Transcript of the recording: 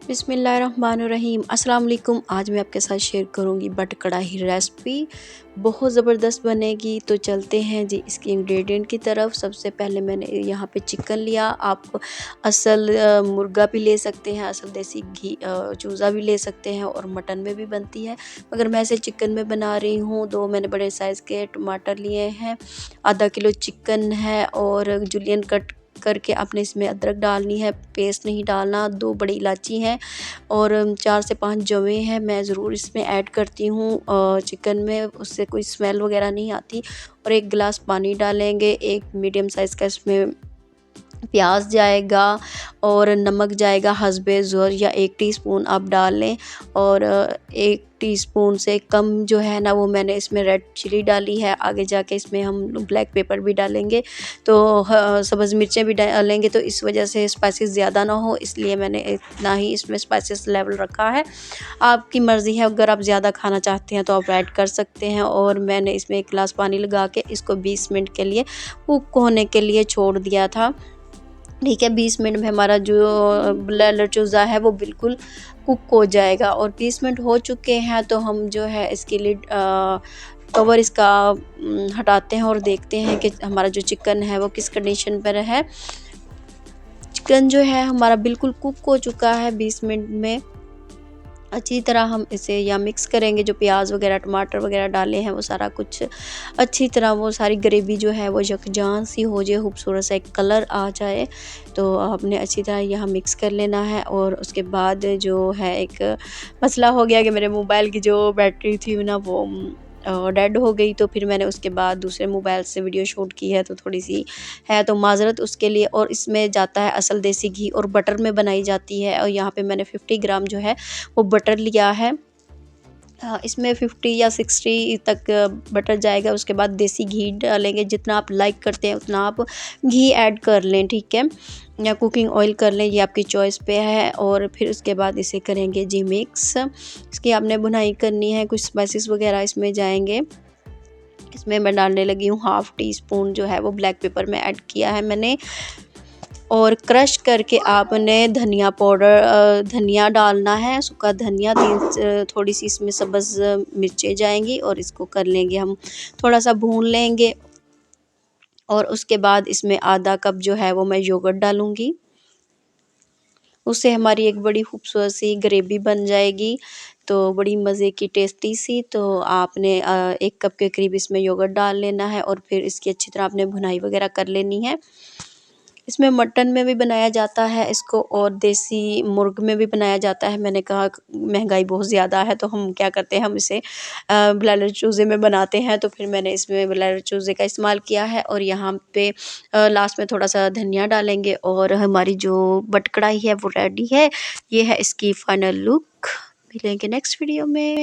बिस्मिल्लाहिर्रहमानिर्रहीम अस्सलाम वालेकुम। आज मैं आपके साथ शेयर करूंगी बट कढ़ाई रेसिपी, बहुत ज़बरदस्त बनेगी। तो चलते हैं जी इसके इंग्रेडिएंट की तरफ। सबसे पहले मैंने यहाँ पे चिकन लिया। आप असल मुर्गा भी ले सकते हैं, असल देसी घी चूज़ा भी ले सकते हैं और मटन में भी बनती है, मगर मैं इसे चिकन में बना रही हूँ। 2 मैंने बड़े साइज़ के टमाटर लिए हैं, आधा किलो चिकन है और जुलियन कट करके आपने इसमें अदरक डालनी है, पेस्ट नहीं डालना। 2 बड़ी इलायची हैं और 4 से 5 जवें हैं, मैं ज़रूर इसमें ऐड करती हूँ चिकन में, उससे कोई स्मेल वगैरह नहीं आती। और 1 गिलास पानी डालेंगे। 1 मीडियम साइज़ का इसमें प्याज जाएगा और नमक जाएगा हस्बे ज़ौक़, या 1 टीस्पून आप डाल लें। और 1 टीस्पून से कम जो है ना वो मैंने इसमें रेड चिली डाली है। आगे जाके इसमें हम ब्लैक पेपर भी डालेंगे, तो सब्ज़ मिर्चें भी डालेंगे, तो इस वजह से स्पाइसेस ज़्यादा ना हो, इसलिए मैंने इतना ही इसमें स्पाइसेस लेवल रखा है। आपकी मर्ज़ी है, अगर आप ज़्यादा खाना चाहते हैं तो आप ऐड कर सकते हैं। और मैंने इसमें 1 गिलास पानी लगा के इसको 20 मिनट के लिए कुक होने के लिए छोड़ दिया था। ठीक है, 20 मिनट में हमारा जो ब्लैलर चूज़ा है वो बिल्कुल कुक हो जाएगा। और 20 मिनट हो चुके हैं तो हम जो है इसके लिड कवर इसका हटाते हैं और देखते हैं कि हमारा जो चिकन है वो किस कंडीशन पर है। चिकन जो है हमारा बिल्कुल कुक हो चुका है 20 मिनट में। अच्छी तरह हम इसे या मिक्स करेंगे, जो प्याज वगैरह टमाटर वगैरह डाले हैं वो सारा कुछ अच्छी तरह, वो सारी ग्रेवी जो है वो यकजान सी हो जाए, खूबसूरत सा एक कलर आ जाए, तो आपने अच्छी तरह यहाँ मिक्स कर लेना है। और उसके बाद जो है एक मसला हो गया कि मेरे मोबाइल की जो बैटरी थी ना वो डेड हो गई, तो फिर मैंने उसके बाद दूसरे मोबाइल से वीडियो शूट की है, तो थोड़ी सी है तो माज़रत उसके लिए। और इसमें जाता है असल देसी घी और बटर में बनाई जाती है, और यहाँ पे मैंने 50 ग्राम जो है वो बटर लिया है। इसमें 50 या 60 तक बटर जाएगा। उसके बाद देसी घी डालेंगे, जितना आप लाइक करते हैं उतना आप घी ऐड कर लें, ठीक है, या कुकिंग ऑयल कर लें, ये आपकी चॉइस पे है। और फिर उसके बाद इसे करेंगे जी मिक्स। इसकी आपने भुनाई करनी है, कुछ स्पाइसेस वगैरह इसमें जाएंगे। इसमें मैं डालने लगी हूँ ½ टीस्पून जो है वो ब्लैक पेपर में ऐड किया है मैंने। और क्रश करके आपने धनिया पाउडर धनिया डालना है, सूखा धनिया, 3 थोड़ी सी इसमें सब्ज़ मिर्चें जाएंगी और इसको कर लेंगे हम, थोड़ा सा भून लेंगे। और उसके बाद इसमें आधा कप जो है वो मैं योगर्ट डालूँगी, उससे हमारी एक बड़ी खूबसूरत सी ग्रेवी बन जाएगी, तो बड़ी मज़े की टेस्टी सी। तो आपने 1 कप के करीब इसमें योगर्ट डाल लेना है और फिर इसकी अच्छी तरह आपने भुनाई वगैरह कर लेनी है। इसमें मटन में भी बनाया जाता है इसको, और देसी मुर्ग में भी बनाया जाता है। मैंने कहा महंगाई बहुत ज़्यादा है तो हम क्या करते हैं, हम इसे ब्लैलर चूज़े में बनाते हैं, तो फिर मैंने इसमें ब्लैलर चूज़े का इस्तेमाल किया है। और यहाँ पे लास्ट में थोड़ा सा धनिया डालेंगे और हमारी जो बट कढ़ाई है वो रेडी है। ये है इसकी फाइनल लुक। मिलेंगे नेक्स्ट वीडियो में।